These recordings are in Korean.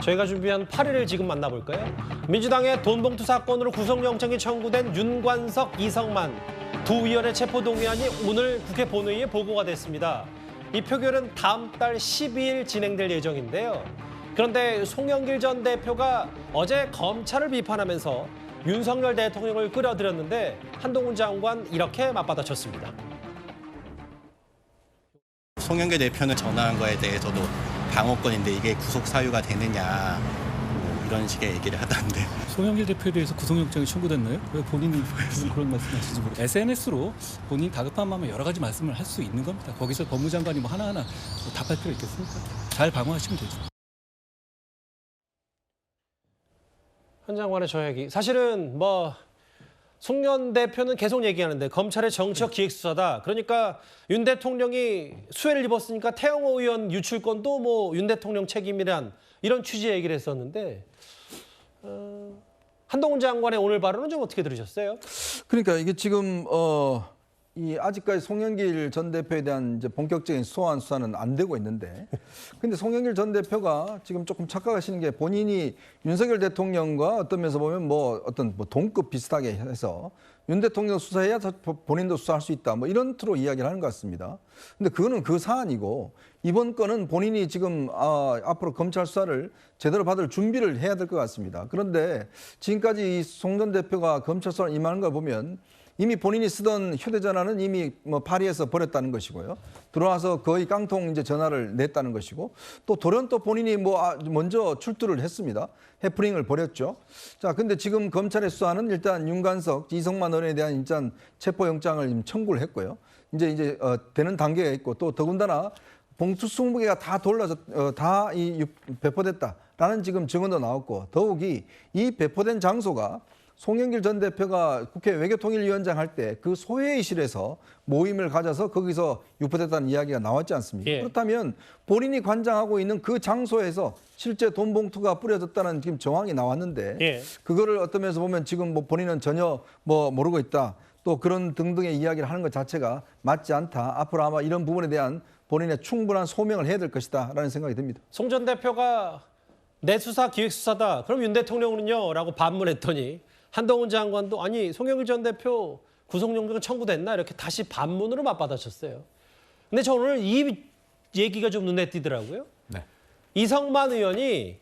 저희가 준비한 8위를 지금 만나볼까요? 민주당의 돈봉투 사건으로 구속영장이 청구된 윤관석, 이성만 두 의원의 체포동의안이 오늘 국회 본회의에 보고가 됐습니다. 이 표결은 다음 달 12일 진행될 예정인데요. 그런데 송영길 전 대표가 어제 검찰을 비판하면서 윤석열 대통령을 끌어들였는데 한동훈 장관 이렇게 맞받아쳤습니다. 송영길 대표는 전화한 거에 대해서도 방어권인데 이게 구속 사유가 되느냐 뭐 이런 식의 얘기를 하던데. 송영길 대표에 대해서 구속영장이 청구됐나요? 왜 본인이 무슨 그런 말씀하시는지 모르겠어요. SNS로 본인 다급한 마음에 여러 가지 말씀을 할 수 있는 겁니다. 거기서 법무장관이 뭐 하나하나 답할 필요 있겠습니까? 잘 방어하시면 되죠. 한 장관의 저 얘기. 사실은 송년 대표는 계속 얘기하는데 검찰의 정치적 기획수사다. 그러니까 윤 대통령이 수혜를 입었으니까 태영호 의원 유출건도 윤 대통령 책임이란 이런 취지의 얘기를 했었는데 한동훈 장관의 오늘 발언은 좀 어떻게 들으셨어요? 그러니까 이게 지금 이 아직까지 송영길 전 대표에 대한 이제 본격적인 소환 수사는 안 되고 있는데, 근데 송영길 전 대표가 지금 조금 착각하시는 게 본인이 윤석열 대통령과 어떤 면에서 보면 어떤 동급 비슷하게 해서 윤 대통령 수사해야 본인도 수사할 수 있다 이런 투로 이야기를 하는 것 같습니다. 근데 그거는 그 사안이고 이번 건은 본인이 지금 앞으로 검찰 수사를 제대로 받을 준비를 해야 될 것 같습니다. 그런데 지금까지 이 송 전 대표가 검찰 수사를 임하는 걸 보면 이미 본인이 쓰던 휴대전화는 이미 파리에서 버렸다는 것이고요. 들어와서 거의 깡통 이제 전화를 냈다는 것이고, 또 돌연 또 본인이 먼저 출두를 했습니다. 해프닝을 벌였죠. 자, 근데 지금 검찰의 수사는 일단 윤관석, 이성만 의원에 대한 일단 체포영장을 지금 청구를 했고요. 이제 되는 단계가 있고, 또 더군다나 봉투 20개가 다 돌려서 다 배포됐다라는 지금 증언도 나왔고, 더욱이 이 배포된 장소가 송영길 전 대표가 국회 외교통일위원장 할 때 그 소회의실에서 모임을 가져서 거기서 유포됐다는 이야기가 나왔지 않습니까? 그렇다면 본인이 관장하고 있는 그 장소에서 실제 돈 봉투가 뿌려졌다는 지금 정황이 나왔는데 그거를 어떤 면에서 보면 지금 본인은 전혀 모르고 있다. 또 그런 등등의 이야기를 하는 것 자체가 맞지 않다. 앞으로 아마 이런 부분에 대한 본인의 충분한 소명을 해야 될 것이다 라는 생각이 듭니다. 송 전 대표가 내 수사 기획수사다. 그럼 윤 대통령은요? 라고 반문했더니 한동훈 장관도 아니 송영길 전 대표 구속영장 청구됐나 이렇게 다시 반문으로 맞받아쳤어요. 근데 저 오늘 이 얘기가 좀 눈에 띄더라고요. 네. 이성만 의원이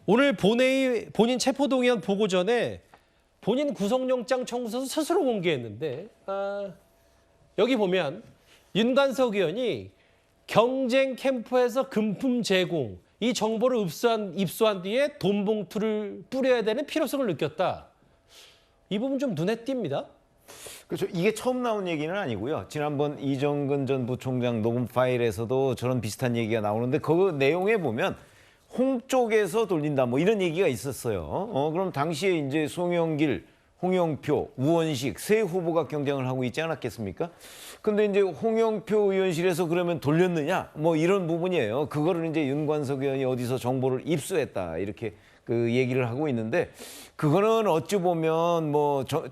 오늘 본인 체포동의안 보고 전에 본인 구속영장 청구서 스스로 공개했는데 여기 보면 윤관석 의원이 경쟁 캠프에서 금품 제공 이 정보를 입수한 뒤에 돈 봉투를 뿌려야 되는 필요성을 느꼈다. 이 부분 좀 눈에 띕니다. 그렇죠. 이게 처음 나온 얘기는 아니고요. 지난번 이정근 전 부총장 녹음 파일에서도 저런 비슷한 얘기가 나오는데 그 내용에 보면 홍 쪽에서 돌린다 이런 얘기가 있었어요. 그럼 당시에 이제 송영길, 홍영표, 우원식 세 후보가 경쟁을 하고 있지 않았겠습니까? 근데 이제 홍영표 의원실에서 그러면 돌렸느냐? 이런 부분이에요. 그거를 이제 윤관석 의원이 어디서 정보를 입수했다 이렇게 그 얘기를 하고 있는데 그거는 어찌 보면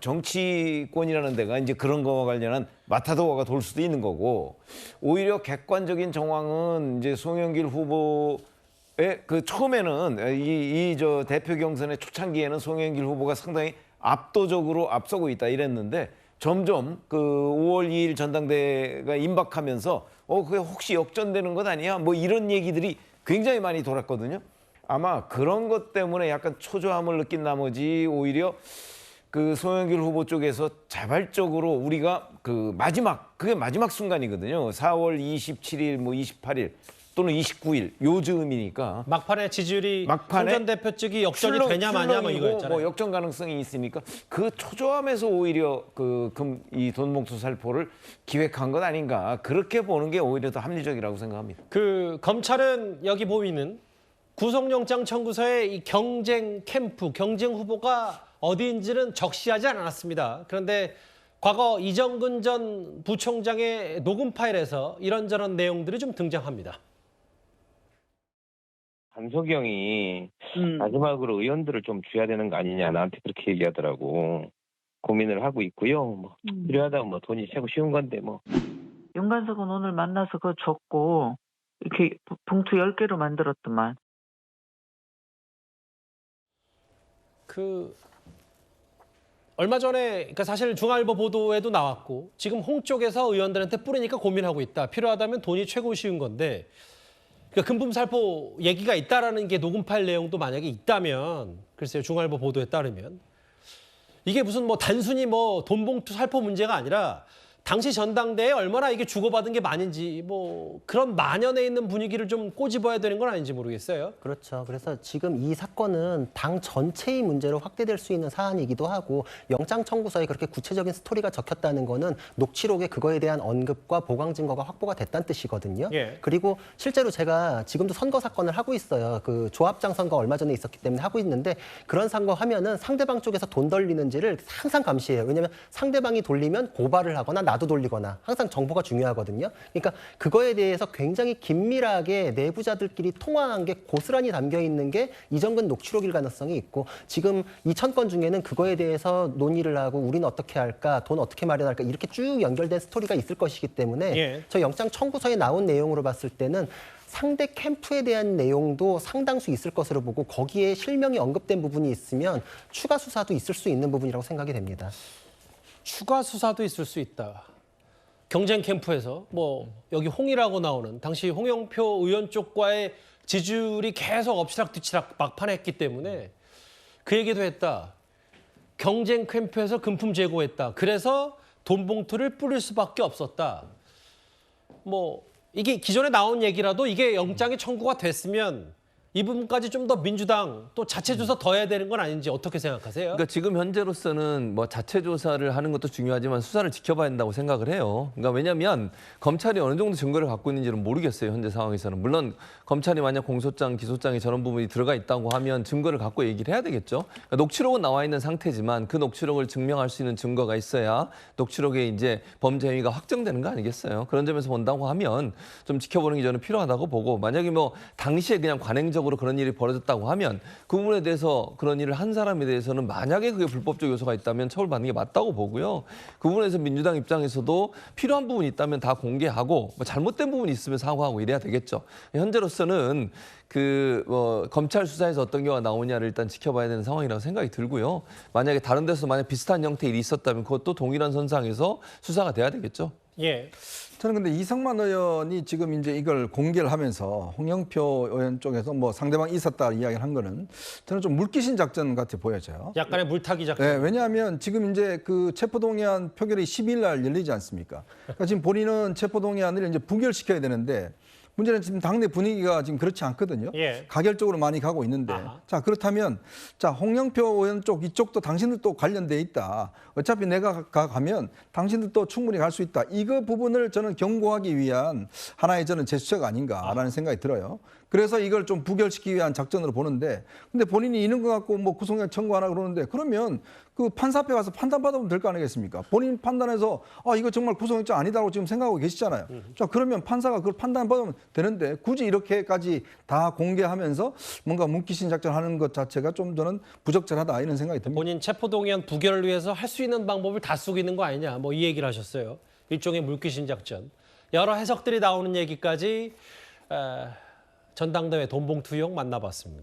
정치권이라는 데가 이제 그런 거와 관련한 마타도어가 돌 수도 있는 거고, 오히려 객관적인 정황은 이제 송영길 후보의 처음에는 저 대표 경선의 초창기에는 송영길 후보가 상당히 압도적으로 앞서고 있다 이랬는데 점점 그 5월 2일 전당대회가 임박하면서 그게 혹시 역전되는 것 아니야? 이런 얘기들이 굉장히 많이 돌았거든요. 아마 그런 것 때문에 약간 초조함을 느낀 나머지 오히려 그 송영길 후보 쪽에서 자발적으로 우리가 그게 마지막 순간이거든요. 4월 27일, 28일 또는 29일 요즈음이니까 막판에 지지율이 송 전 대표 측이 역전이 되냐 마냐 이거였잖아요. 역전 가능성이 있으니까 그 초조함에서 오히려 이 돈봉투 살포를 기획한 것 아닌가 그렇게 보는 게 오히려 더 합리적이라고 생각합니다. 검찰은 여기 보이는 구속영장 청구서에 이 경쟁 캠프, 경쟁 후보가 어디인지는 적시하지 않았습니다. 그런데 과거 이정근 전 부총장의 녹음 파일에서 이런저런 내용들이 좀 등장합니다. 한석이 형이 마지막으로 의원들을 좀 줘야 되는 거 아니냐 나한테 그렇게 얘기하더라고. 고민을 하고 있고요. 필요하다면 돈이 최고 쉬운 건데 윤관석은 오늘 만나서 그거 줬고 이렇게 봉투 10개로 만들었더만. 얼마 전에 그러니까 사실 중앙일보 보도에도 나왔고 지금 홍 쪽에서 의원들한테 뿌리니까 고민하고 있다. 필요하다면 돈이 최고 쉬운 건데 그러니까 금품 살포 얘기가 있다라는 게 녹음 파일 내용도 만약에 있다면 글쎄요 중앙일보 보도에 따르면 이게 무슨 뭐 단순히 뭐 돈봉투 살포 문제가 아니라 당시 전당대회에 얼마나 이게 주고받은 게 많은지 뭐 그런 만연해 있는 분위기를 좀 꼬집어야 되는 건 아닌지 모르겠어요. 그렇죠. 그래서 지금 이 사건은 당 전체의 문제로 확대될 수 있는 사안이기도 하고 영장 청구서에 그렇게 구체적인 스토리가 적혔다는 거는 녹취록에 그거에 대한 언급과 보강 증거가 확보가 됐다는 뜻이거든요. 예. 그리고 실제로 제가 지금도 선거 사건을 하고 있어요. 그 조합장 선거 얼마 전에 있었기 때문에 하고 있는데 그런 선거 하면은 상대방 쪽에서 돈 돌리는지를 항상 감시해요. 왜냐하면 상대방이 돌리면 고발을 하거나 나도 돌리거나 항상 정보가 중요하거든요. 그러니까 그거에 대해서 굉장히 긴밀하게 내부자들끼리 통화한 게 고스란히 담겨 있는 게 이정근 녹취록일 가능성이 있고 지금 2,000건 중에는 그거에 대해서 논의를 하고 우리는 어떻게 할까, 돈 어떻게 마련할까 이렇게 쭉 연결된 스토리가 있을 것이기 때문에 예. 저 영장 청구서에 나온 내용으로 봤을 때는 상대 캠프에 대한 내용도 상당수 있을 것으로 보고 거기에 실명이 언급된 부분이 있으면 추가 수사도 있을 수 있는 부분이라고 생각이 됩니다. 추가 수사도 있을 수 있다. 경쟁 캠프에서 뭐 여기 홍이라고 나오는 당시 홍영표 의원 쪽과의 지지율이 계속 엎치락뒤치락 막판에 했기 때문에 그 얘기도 했다. 경쟁 캠프에서 금품 제공했다. 그래서 돈 봉투를 뿌릴 수밖에 없었다. 뭐 이게 기존에 나온 얘기라도 이게 영장이 청구가 됐으면 이 부분까지 좀 더 민주당 또 자체 조사 더 해야 되는 건 아닌지 어떻게 생각하세요? 그러니까 지금 현재로서는 뭐 자체 조사를 하는 것도 중요하지만 수사를 지켜봐야 된다고 생각을 해요. 그러니까 왜냐하면 검찰이 어느 정도 증거를 갖고 있는지는 모르겠어요. 현재 상황에서는. 물론 검찰이 만약 공소장, 기소장에 저런 부분이 들어가 있다고 하면 증거를 갖고 얘기를 해야 되겠죠. 그러니까 녹취록은 나와 있는 상태지만 그 녹취록을 증명할 수 있는 증거가 있어야 녹취록에 이제 범죄 행위가 확정되는 거 아니겠어요. 그런 점에서 본다고 하면 좀 지켜보는 게 저는 필요하다고 보고 만약에 뭐 당시에 그냥 관행적으로 그런 일이 벌어졌다고 하면 그 부분에 대해서 그런 일을 한 사람에 대해서는 만약에 그게 불법적 요소가 있다면 처벌받는 게 맞다고 보고요. 그 부분에서 민주당 입장에서도 필요한 부분이 있다면 다 공개하고 뭐 잘못된 부분이 있으면 사과하고 이래야 되겠죠. 현재로서는 검찰 수사에서 어떤 경우가 나오냐를 일단 지켜봐야 되는 상황이라고 생각이 들고요. 만약에 다른 데서 만약 비슷한 형태의 일이 있었다면 그것도 동일한 선상에서 수사가 돼야 되겠죠. 예. 저는 근데 이성만 의원이 지금 이제 이걸 공개를 하면서 홍영표 의원 쪽에서 뭐 상대방이 있었다 이야기를 한 거는 저는 좀 물귀신 작전 같아 보여져요. 약간의 물타기 작전. 네, 왜냐하면 지금 이제 그 체포동의안 표결이 10일 날 열리지 않습니까? 그러니까 지금 본인은 체포동의안을 이제 부결시켜야 되는데 문제는 지금 당내 분위기가 지금 그렇지 않거든요. 예. 가결적으로 많이 가고 있는데 아하. 자 그렇다면 자 홍영표 의원 쪽 이쪽도 당신들도 관련돼 있다. 어차피 내가 가면 당신들도 충분히 갈 수 있다. 이거 부분을 저는 경고하기 위한 하나의 저는 제스처가 아닌가라는 생각이 들어요. 그래서 이걸 좀 부결시키기 위한 작전으로 보는데 근데 본인이 있는 것 같고 뭐 구속영장 청구하나 그러는데 그러면 그 판사 앞에 가서 판단받으면 될 거 아니겠습니까? 본인 판단해서 이거 정말 구속영장 아니다라고 지금 생각하고 계시잖아요. 자 그러면 판사가 그걸 판단받으면 되는데 굳이 이렇게까지 다 공개하면서 뭔가 뭉키신 작전하는 것 자체가 좀 저는 부적절하다 이런 생각이 듭니다. 본인 체포동의안 부결을 위해서 할 수 있는 방법을 다 쓰고 있는 거 아니냐 뭐 이 얘기를 하셨어요. 일종의 물귀신 작전. 여러 해석들이 나오는 얘기까지 전당대회 돈봉투 의혹 만나봤습니다.